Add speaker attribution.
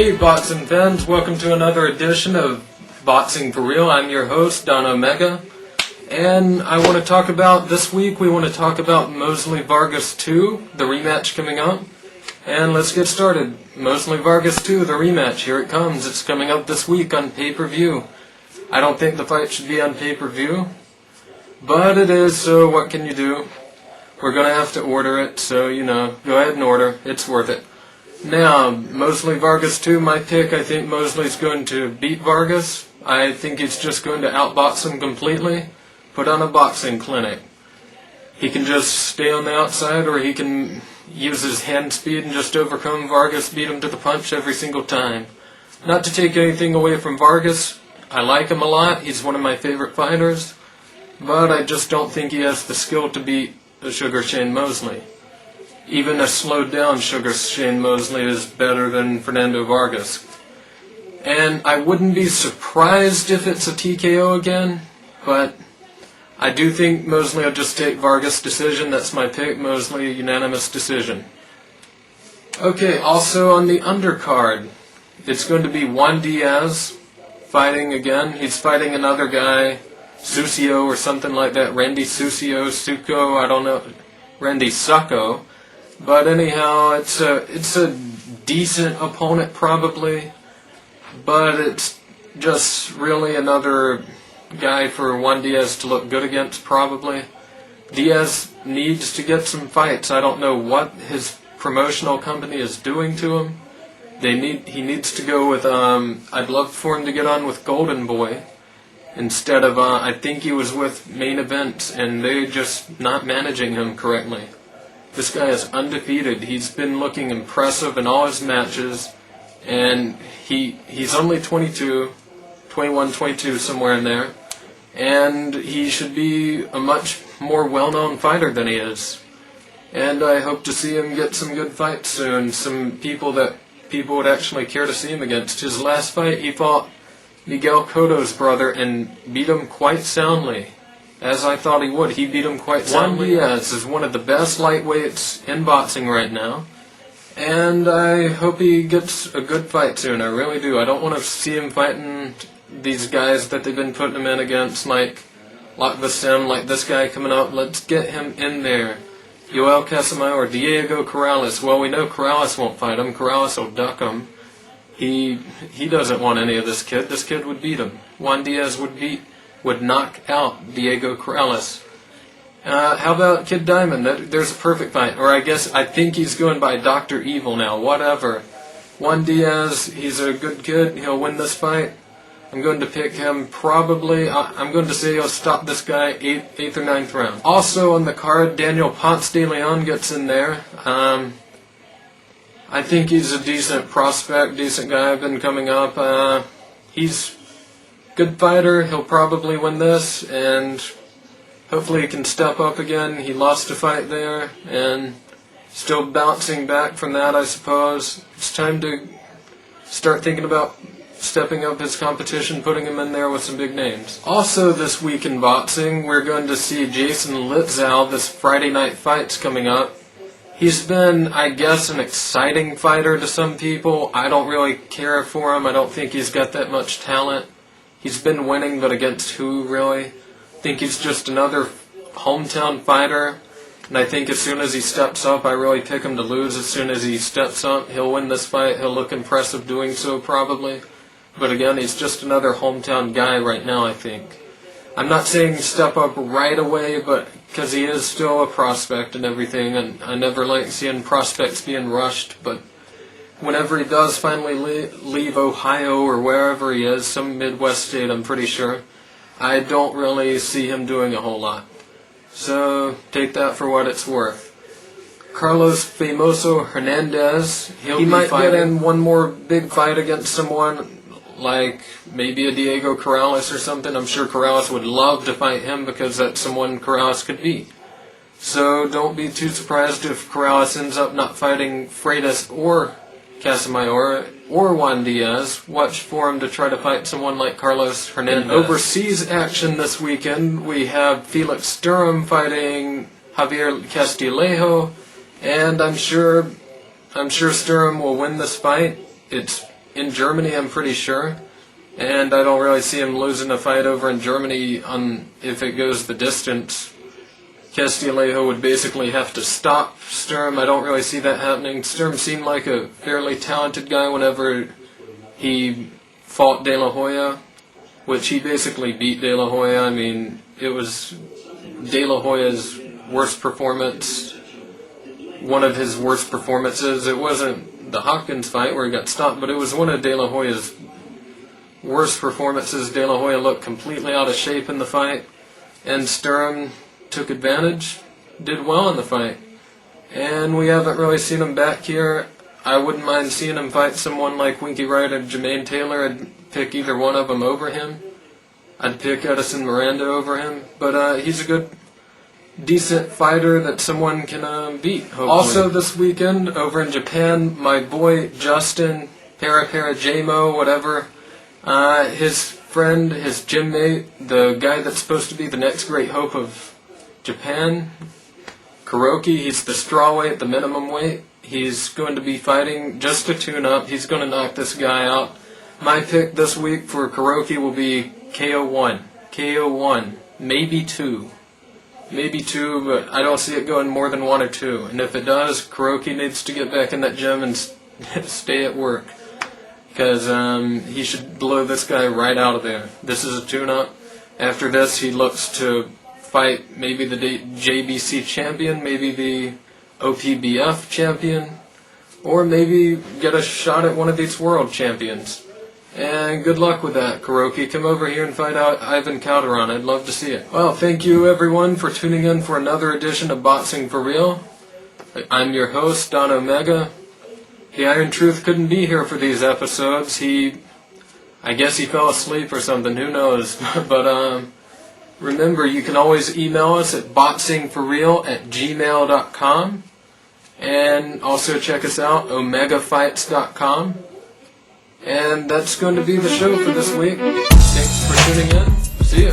Speaker 1: Hey boxing fans, welcome to another edition of Boxing for Real. I'm your host, Don Omega, and I want to talk about, this week we want to talk about Mosley Vargas 2, the rematch coming up. And let's get started. Mosley Vargas 2, the rematch, here it comes. It's coming up this week on pay-per-view. I don't think the fight should be on pay-per-view, but it is, so what can you do? We're going to have to order it, so, go ahead and order. It's worth it. Now, Mosley Vargas 2, my pick. I think Mosley's going to beat Vargas. I think he's just going to outbox him completely. Put on a boxing clinic. He can just stay on the outside, or he can use his hand speed and just overcome Vargas, beat him to the punch every single time. Not to take anything away from Vargas. I like him a lot. He's one of my favorite fighters. But I just don't think he has the skill to beat Sugar Shane Mosley. Even a slowed down Sugar Shane Mosley is better than Fernando Vargas. And I wouldn't be surprised if it's a TKO again, but I do think Mosley will just take Vargas' decision. That's my pick, Mosley, unanimous decision. Okay, also on the undercard, it's going to be Juan Diaz fighting again. He's fighting another guy, Sucio or something like that, Randy Suco, I don't know, Randy Succo. But anyhow, it's a decent opponent probably, but it's just really another guy for Juan Diaz to look good against probably. Diaz needs to get some fights. I don't know what his promotional company is doing to him. He needs to go with, I'd love for him to get on with Golden Boy instead of, I think he was with Main Event, and they're just not managing him correctly. This guy is undefeated. He's been looking impressive in all his matches, and he's only 22, 21, 22, somewhere in there, and he should be a much more well-known fighter than he is. And I hope to see him get some good fights soon, some people that people would actually care to see him against. His last fight, he fought Miguel Cotto's brother and beat him quite soundly. As I thought he would. He beat him quite soundly. Juan Diaz is one of the best lightweights in boxing right now. And I hope he gets a good fight soon. I really do. I don't want to see him fighting these guys that they've been putting him in against, like Vasim, like this guy coming up. Let's get him in there. Yoel Casamayo or Diego Corrales. Well, we know Corrales won't fight him. Corrales will duck him. He doesn't want any of this kid. This kid would beat him. Juan Diaz would knock out Diego Corrales. How about Kid Diamond? There's a perfect fight. Or I think he's going by Dr. Evil now. Whatever. Juan Diaz, he's a good kid. He'll win this fight. I'm going to pick him probably. I'm going to say he'll stop this guy 8th or 9th round. Also on the card, Daniel Ponce de Leon gets in there. I think he's a decent prospect, decent guy. Been coming up. He's good fighter. He'll probably win this, and hopefully he can step up again. He lost a fight there, and still bouncing back from that, I suppose. It's time to start thinking about stepping up his competition, putting him in there with some big names. Also this week in boxing, we're going to see Jason Litzau. This Friday night fight's coming up. He's been, I guess, an exciting fighter to some people. I don't really care for him. I don't think he's got that much talent. He's been winning, but against who, really? I think he's just another hometown fighter. And I think as soon as he steps up, I really pick him to lose. As soon as he steps up, he'll win this fight. He'll look impressive doing so, probably. But again, he's just another hometown guy right now, I think. I'm not saying step up right away, but because he is still a prospect and everything. And I never like seeing prospects being rushed, but whenever he does finally leave Ohio or wherever he is, some Midwest state I'm pretty sure, I don't really see him doing a whole lot. So take that for what it's worth. Carlos Famoso Hernandez, he might get in one more big fight against someone like maybe a Diego Corrales or something. I'm sure Corrales would love to fight him because that's someone Corrales could beat. So don't be too surprised if Corrales ends up not fighting Freitas or Casamayo or Juan Diaz. Watch for him to try to fight someone like Carlos Hernandez. In overseas action this weekend, we have Felix Sturm fighting Javier Castillejo, and I'm sure Sturm will win this fight. It's in Germany, I'm pretty sure. And I don't really see him losing a fight over in Germany if it goes the distance. Castillejo would basically have to stop Sturm. I don't really see that happening. Sturm seemed like a fairly talented guy whenever he fought De La Hoya, which he basically beat De La Hoya. I mean, it was De La Hoya's worst performance, one of his worst performances. It wasn't the Hopkins fight where he got stopped, but it was one of De La Hoya's worst performances. De La Hoya looked completely out of shape in the fight, and Sturm took advantage, did well in the fight. And we haven't really seen him back here. I wouldn't mind seeing him fight someone like Winky Wright or Jermaine Taylor. I'd pick either one of them over him. I'd pick Edison Miranda over him. But he's a good, decent fighter that someone can beat, hopefully. Also this weekend, over in Japan, my boy Justin, Para Jamo, whatever, his friend, his gym mate, the guy that's supposed to be the next great hope of Japan, Kuroki, he's the strawweight, the minimum weight. He's going to be fighting just to tune up. He's going to knock this guy out. My pick this week for Kuroki will be KO1. KO1. Maybe two. Maybe two, but I don't see it going more than 1 or 2. And if it does, Kuroki needs to get back in that gym and stay at work. Because he should blow this guy right out of there. This is a tune-up. After this, he looks to fight maybe the JBC champion, maybe the OPBF champion, or maybe get a shot at one of these world champions. And good luck with that, Kuroki. Come over here and fight out Ivan Calderon. I'd love to see it. Well, thank you everyone for tuning in for another edition of Boxing for Real. I'm your host, Don Omega. The Iron Truth couldn't be here for these episodes. I guess he fell asleep or something, who knows. But remember, you can always email us at boxingforreal@gmail.com. And also check us out, omegafights.com. And that's going to be the show for this week. Thanks for tuning in. See ya.